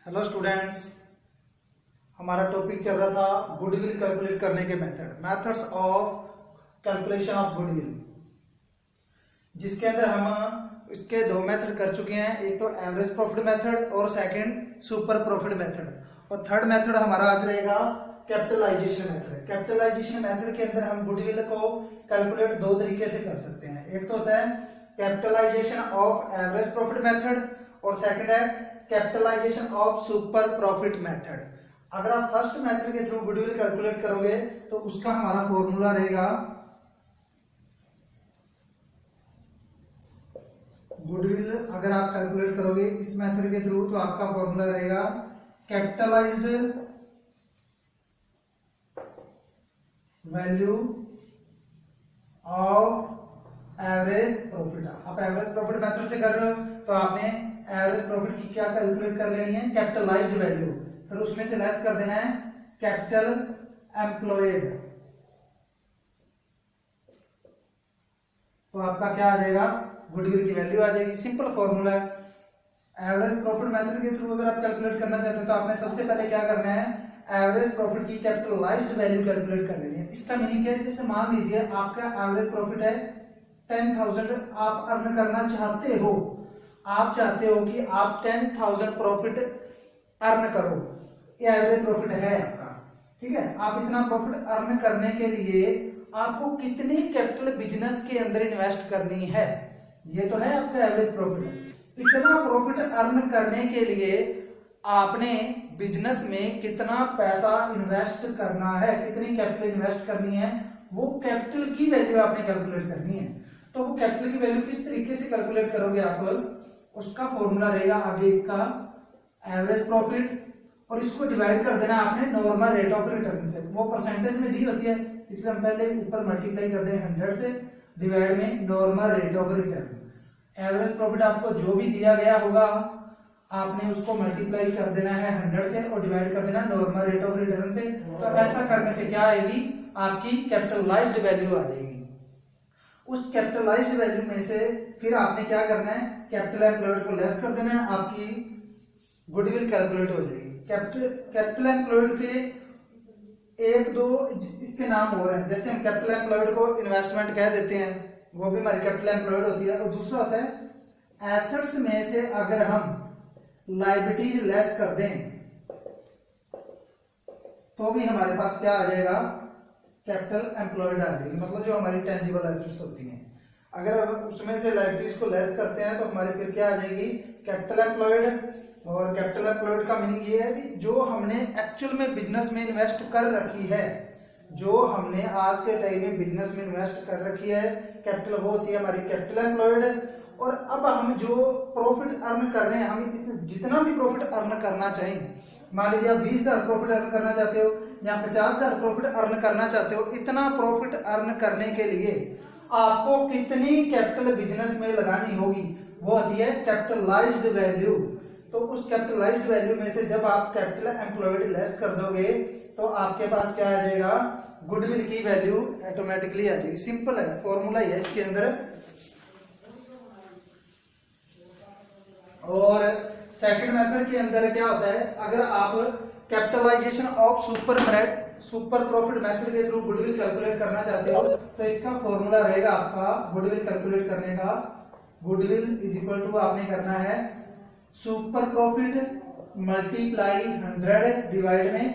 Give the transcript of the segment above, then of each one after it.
Hello students, हमारा topic चल रहा था गुडविल कैलकुलेट करने के methods of calculation of goodwill, जिसके अंदर हम इसके दो मेथड कर चुके हैं। एक तो एवरेज प्रॉफिट मेथड और सेकंड सुपर प्रॉफिट मेथड, और थर्ड मेथड हमारा आज रहेगा कैपिटलाइजेशन मेथड। कैपिटलाइजेशन मेथड के अंदर हम गुडविल को कैलकुलेट दो तरीके से कर सकते हैं। एक तो होता है capitalisation of average profit method और सेकंड है capitalisation of super profit method. अगर आप फर्स्ट मेथड के थ्रू गुडविल कैलकुलेट करोगे तो उसका हमारा फॉर्मूला रहेगा गुडविल। अगर आप कैलकुलेट करोगे इस मेथड के थ्रू तो आपका फॉर्मूला रहेगा capitalised value of average profit. आप एवरेज प्रॉफिट मेथड से कर रहे हो तो आपने एवरेज प्रॉफिट की क्या कैलकुलेट कर लेनी है, कैपिटलाइज्ड वैल्यू, फिर उसमें से लेस कर देना है कैपिटल एम्प्लॉयड। तो आपका क्या आ जाएगा, गुडविल की वैल्यू आ जाएगी। सिंपल फॉर्मूला है। एवरेज प्रॉफिट मेथड के थ्रू अगर आप कैलकुलेट करना चाहते हो तो आपने सबसे पहले क्या करना है, एवरेज प्रॉफिट की कैपिटलाइज्ड वैल्यू कैलकुलेट कर लेनी है। इसका मीनिंग क्या है, जैसे मान लीजिए आपका एवरेज प्रॉफिट है 10,000, आप अर्न करना चाहते हो, आप चाहते हो कि आप 10,000 प्रॉफिट अर्न करो, ये एवरेज प्रॉफिट है आपका। ठीक है, आप इतना प्रॉफिट अर्न करने के लिए आपको कितनी कैपिटल बिजनेस के अंदर इन्वेस्ट करनी है, ये तो है आपका एवरेज प्रॉफिट। इतना प्रॉफिट अर्न करने के लिए आपने बिजनेस में कितना पैसा इन्वेस्ट करना है, कितनी कैपिटल इन्वेस्ट करनी है, वो कैपिटल की वैल्यू आपने कैलकुलेट करनी है। तो वो कैपिटल की वैल्यू किस तरीके से कैलकुलेट करोगे आप, उसका फॉर्मूला रहेगा आगे इसका एवरेज प्रॉफिट, और इसको डिवाइड कर देना आपने नॉर्मल रेट ऑफ रिटर्न से। वो परसेंटेज में दी होती है, इसलिए हम पहले ऊपर मल्टीप्लाई कर दें 100 से, डिवाइड में normal rate of return. Average profit आपको जो भी दिया गया होगा आपने उसको मल्टीप्लाई कर देना है 100 से और डिवाइड कर देना नॉर्मल रेट ऑफ रिटर्न से। तो ऐसा करने से क्या आएगी, आपकी कैपिटलाइज्ड वैल्यू आ जाएगी। उस कैपिटलाइज्ड वैल्यू में से फिर आपने क्या करना है, कैपिटल एम्प्लॉयड को लेस कर देना है, आपकी गुडविल कैलकुलेट हो जाएगी। कैपिटल एम्प्लॉयड के एक दो इसके नाम और हैं, जैसे हम कैपिटल एम्प्लॉयड को इन्वेस्टमेंट कह देते हैं, वो भी हमारी कैपिटल एम्प्लॉयड होती है। और दूसरा होता है एसेट्स में से अगर हम लायबिलिटीज लेस कर दें तो भी हमारे पास क्या आ जाएगा, कैपिटल एम्प्लॉयड आ जाएगी। मतलब जो हमारी टेंजिबल एसेट्स होती हैं, अगर उसमें से लायबिलिटीज को लेस करते हैं तो हमारी फिर क्या आ जाएगी, कैपिटल एम्प्लॉयड। और कैपिटल एम्प्लॉयड का मीनिंग ये है कि जो हमने एक्चुअल में बिजनेस में इन्वेस्ट कर रखी है, जो हमने आज के टाइम में बिजनेस में इन्वेस्ट कर रखी है कैपिटल, वो होती है हमारी कैपिटल एम्प्लॉयड। और अब हम जो प्रॉफिट अर्न कर रहे हैं, हम जितना भी प्रॉफिट अर्न करना चाहें, मान लीजिए आप 20,000 प्रॉफिट अर्न करना चाहते हो या 50,000 प्रॉफिट अर्न करना चाहते हो, इतना प्रॉफिट अर्न करने के लिए आपको कितनी कैपिटल बिजनेस में लगानी होगी, वो होती है कैपिटलाइज्ड वैल्यू। तो उस कैपिटलाइज्ड वैल्यू में से जब आप कैपिटल एम्प्लॉयड लेस कर दोगे तो आपके पास क्या आ जाएगा, गुडविल की वैल्यू ऑटोमेटिकली आ जाएगी। सिंपल है, फॉर्मूला ही है इसके अंदर। और सेकंड मेथड के अंदर क्या होता है, अगर आप capitalisation of super profit method के थ्रू गुडविल कैलकुलेट करना चाहते हो तो इसका फॉर्मूला रहेगा आपका गुडविल कैलकुलेट करने का, गुडविल इज इक्वल टू आपने करना है सुपर प्रॉफिट मल्टीप्लाई 100 डिवाइड में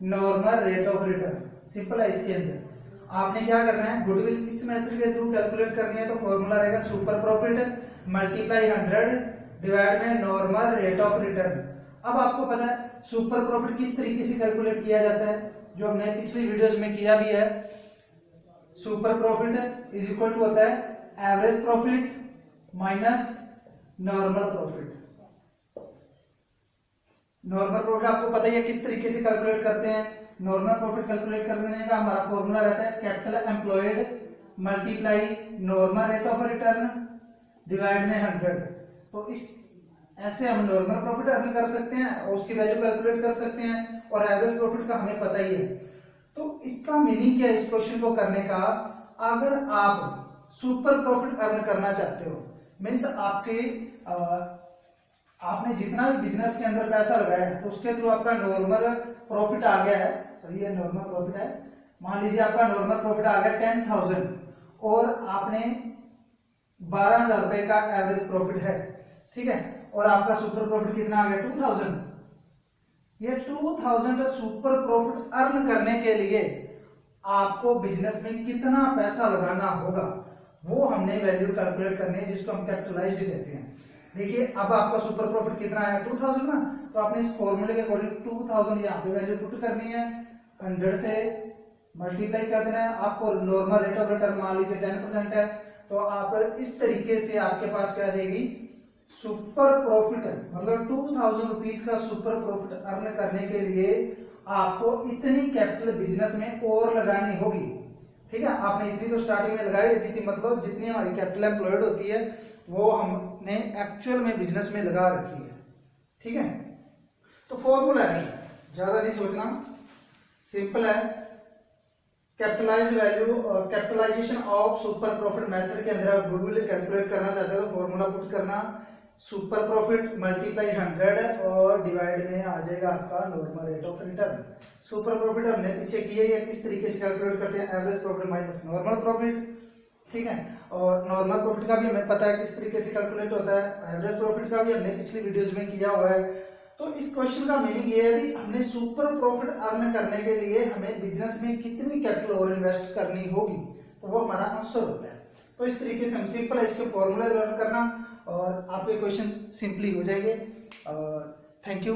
normal rate of return. Simple है। इसके अंदर आपने क्या करना है, गुडविल इस मेथड के थ्रू कैलकुलेट करनी है तो फॉर्मूला रहेगा सुपर प्रॉफिट मल्टीप्लाई 100 डिवाइड में नॉर्मल रेट ऑफ रिटर्न। अब आपको पता है सुपर प्रॉफिट किस तरीके से कैलकुलेट किया जाता है, जो हमने पिछली वीडियोस में किया भी है। Super profit is equal to होता है average profit minus normal profit. Normal profit आपको पता ही है किस तरीके से कैलकुलेट करते हैं। नॉर्मल प्रॉफिट कैलकुलेट करने का हमारा फॉर्मूला रहता है capital employed multiply normal rate of return divide में 100। तो इस ऐसे हम नॉर्मल प्रॉफिट अर्न कर सकते हैं और उसकी वैल्यू कैलकुलेट कर सकते हैं, और एवरेज प्रॉफिट का हमें पता ही है। तो इसका मीनिंग क्या है इस क्वेश्चन को करने का, अगर आप सुपर प्रॉफिट अर्न करना चाहते हो, मीन्स आपके आपने जितना भी बिजनेस के अंदर पैसा लगाया है तो उसके थ्रू आपका नॉर्मल प्रॉफिट आ गया है, सही है, नॉर्मल प्रॉफिट है। मान लीजिए आपका नॉर्मल प्रॉफिट आ गया 10,000 और आपने 12,000 रुपए का एवरेज प्रॉफिट है, ठीक है, और आपका सुपर प्रॉफिट कितना आ गया 2,000। ये 2,000 का सुपर प्रॉफिट अर्न करने के लिए आपको बिजनेस में कितना पैसा लगाना होगा वो हमने वैल्यू कैलकुलेट करनी है, जिसको हम कैपिटलाइज्ड कहते हैं। देखिए अब आपका सुपर प्रॉफिट कितना आया 2,000 ना, तो आपने इस फॉर्मूले के अकॉर्डिंग 2,000 यहाँ पे वैल्यू पुट करनी है, 100 से मल्टीप्लाई कर देना है। आपको नॉर्मल रेट ऑफ रिटर्न मान लीजिए 10% है, तो आप इस तरीके से आपके पास क्या आ जाएगी सुपर प्रॉफिट, मतलब 2,000 रुपीज का सुपर प्रॉफिट अर्न करने के लिए आपको इतनी कैपिटल बिजनेस में और लगानी होगी, ठीक है। आपने इतनी तो स्टार्टिंग में लगाई रखी थी, मतलब जितनी हमारी कैपिटल एम्प्लॉयड होती है वो हमने एक्चुअल में बिजनेस में लगा रखी है, ठीक है। तो फॉर्मूला है, ज्यादा नहीं सोचना, सिंपल है। कैपिटलाइज्ड वैल्यू और capitalisation of super profit method के अंदर आप गुडविल कैलकुलेट करना चाहते हो तो फॉर्मूला पुट करना, सुपर प्रॉफिट मल्टीप्लाई 100 और डिवाइड में आ जाएगा आपका normal rate of return. Super profit हमने पीछे किया है, किस तरीके से कैलकुलेट करते हैं, average profit minus normal profit, ठीक है। और नॉर्मल प्रॉफिट का भी हमें पता है किस तरीके से कैलकुलेट होता है, एवरेज प्रॉफिट का भी हमने पिछली वीडियोस में किया हुआ है। तो इस क्वेश्चन का मीनिंग ये है कि हमने सुपर प्रॉफिट अर्न करने के लिए हमें बिजनेस में कितनी कैपिटल और इन्वेस्ट करनी होगी, तो वो हमारा आंसर होता है। तो इस तरीके से हम सिंपल है इसके फॉर्मूले लर्न करना और आपके क्वेश्चन सिंपली हो जाएंगे। Thank you.